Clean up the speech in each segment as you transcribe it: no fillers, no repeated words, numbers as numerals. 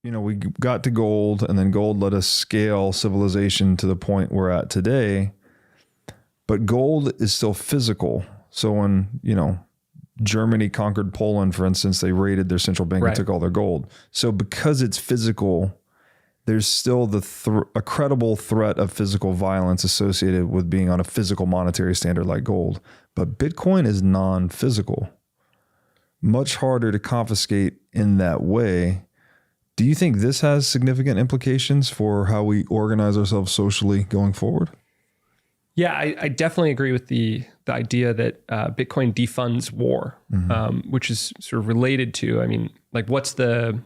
we got to gold, and then gold let us scale civilization to the point we're at today. But gold is still physical. So when, Germany conquered Poland, for instance, they raided their central bank and took all their gold. So because it's physical, there's still a credible threat of physical violence associated with being on a physical monetary standard like gold. But Bitcoin is non-physical. Much harder to confiscate in that way. Do you think this has significant implications for how we organize ourselves socially going forward? Yeah, I definitely agree with the idea that Bitcoin defunds war, which is sort of related to, what's the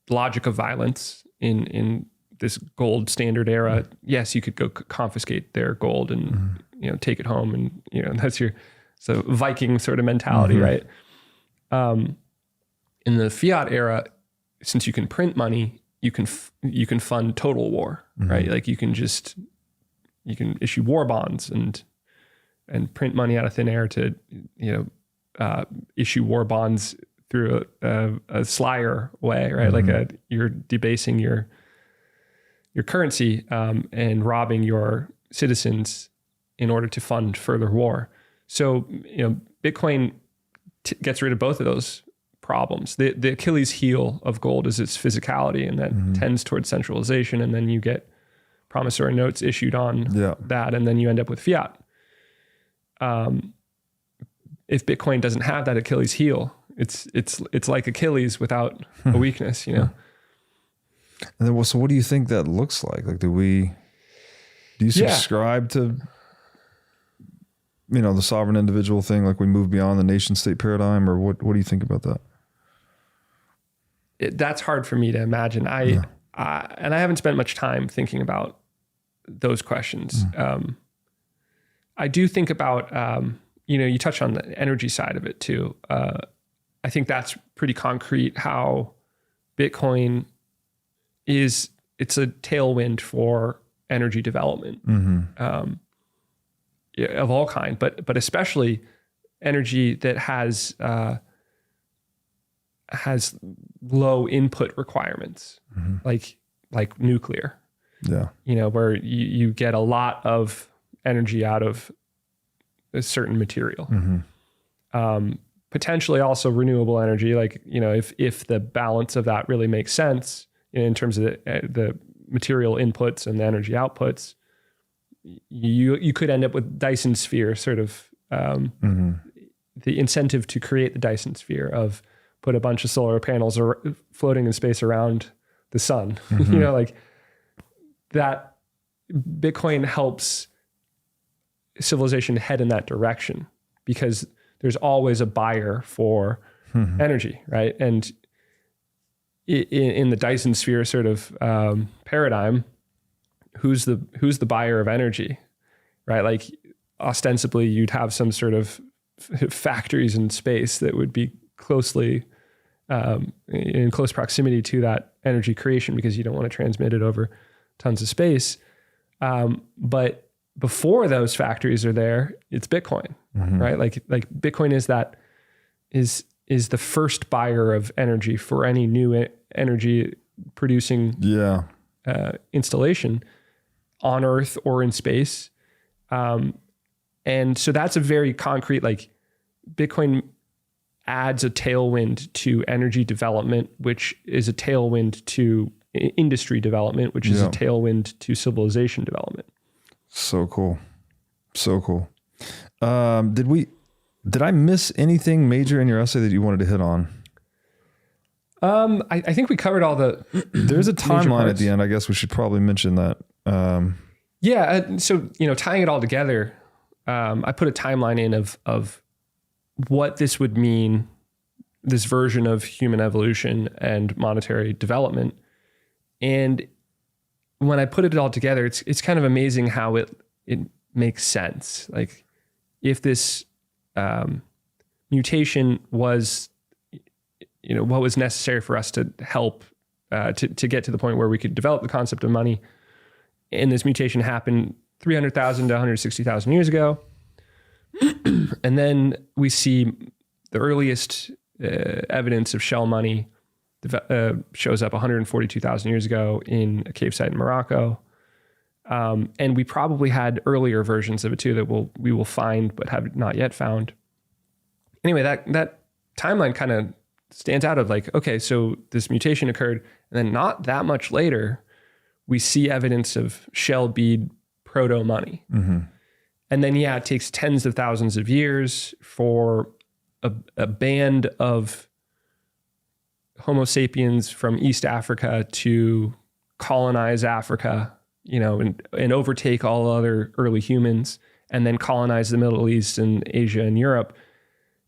logic of violence in this gold standard era? Yes, you could go confiscate their gold and take it home, and that's so Viking sort of mentality, right? In the fiat era, since you can print money, you can fund total war, right? Like you can issue war bonds and print money out of thin air to issue war bonds through a slyer way, right? Like you're debasing your currency and robbing your citizens in order to fund further war. So Bitcoin gets rid of both of those problems. The Achilles heel of gold is its physicality, and that tends towards centralization, and then you get promissory notes issued on that, and then you end up with fiat. If Bitcoin doesn't have that Achilles heel, it's like Achilles without a weakness, And then, so what do you think that looks like? Like, do you subscribe to, the sovereign individual thing? Like we move beyond the nation state paradigm, or what do you think about that? That's hard for me to imagine. And I haven't spent much time thinking about those questions. I do think about, you touch on the energy side of it too. I think that's pretty concrete how Bitcoin it's a tailwind for energy development of all kind, but especially energy that has low input requirements, like nuclear. Yeah. Where you get a lot of energy out of a certain material. Potentially also renewable energy, like, if the balance of that really makes sense in terms of the material inputs and the energy outputs, you could end up with Dyson sphere sort of, the incentive to create the Dyson sphere of put a bunch of solar panels floating in space around the sun, like that. Bitcoin helps civilization head in that direction because there's always a buyer for energy, right? And in the Dyson sphere sort of paradigm, who's the buyer of energy, right? Like ostensibly you'd have some sort of factories in space that would be closely in close proximity to that energy creation because you don't want to transmit it over tons of space. But before those factories are there, it's Bitcoin, right? Like Bitcoin is the first buyer of energy for any new energy producing installation on Earth or in space. And so that's a very concrete, like Bitcoin adds a tailwind to energy development, which is a tailwind to industry development, which is a tailwind to civilization development. So cool. So cool. Did I miss anything major in your essay that you wanted to hit on? I think we covered all the there's a timeline at the end. I guess we should probably mention that. So, tying it all together, I put a timeline in of what this would mean, this version of human evolution and monetary development. And when I put it all together, it's kind of amazing how it makes sense. Like if this mutation was, what was necessary for us to help to get to the point where we could develop the concept of money, and this mutation happened 300,000 to 160,000 years ago. And then we see the earliest evidence of shell money shows up 142,000 years ago in a cave site in Morocco. And we probably had earlier versions of it too that we will find but have not yet found. Anyway, that timeline kind of stands out of like, okay, so this mutation occurred, and then not that much later, we see evidence of shell bead proto money. Mm-hmm. And then, it takes tens of thousands of years for a band of Homo sapiens from East Africa to colonize Africa, and overtake all other early humans, and then colonize the Middle East and Asia and Europe.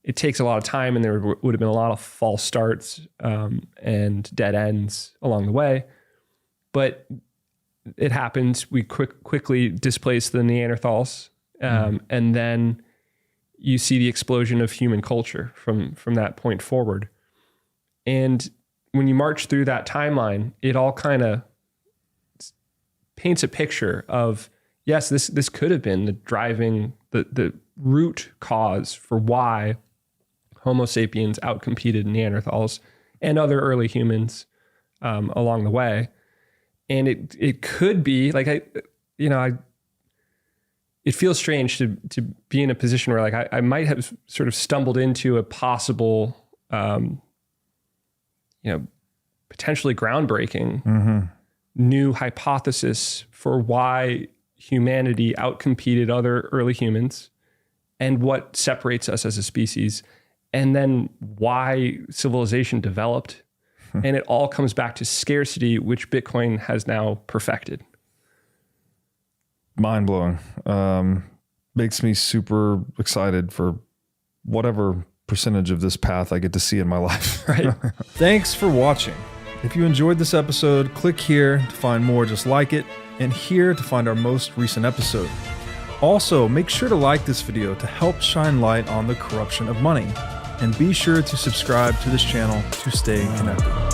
It takes a lot of time, and there would have been a lot of false starts and dead ends along the way. But it happened. We quickly displaced the Neanderthals. And then you see the explosion of human culture from that point forward. And when you march through that timeline, it all kind of paints a picture of, yes, this could have been the root cause for why Homo sapiens outcompeted Neanderthals and other early humans along the way. And it could be like, it feels strange to be in a position where like I might have sort of stumbled into a possible, potentially groundbreaking new hypothesis for why humanity outcompeted other early humans and what separates us as a species, and then why civilization developed. And it all comes back to scarcity, which Bitcoin has now perfected. Mind blowing. Makes me super excited for whatever percentage of this path I get to see in my life. Right. Thanks for watching. If you enjoyed this episode, click here to find more just like it, and here to find our most recent episode. Also, make sure to like this video to help shine light on the corruption of money, and be sure to subscribe to this channel to stay connected.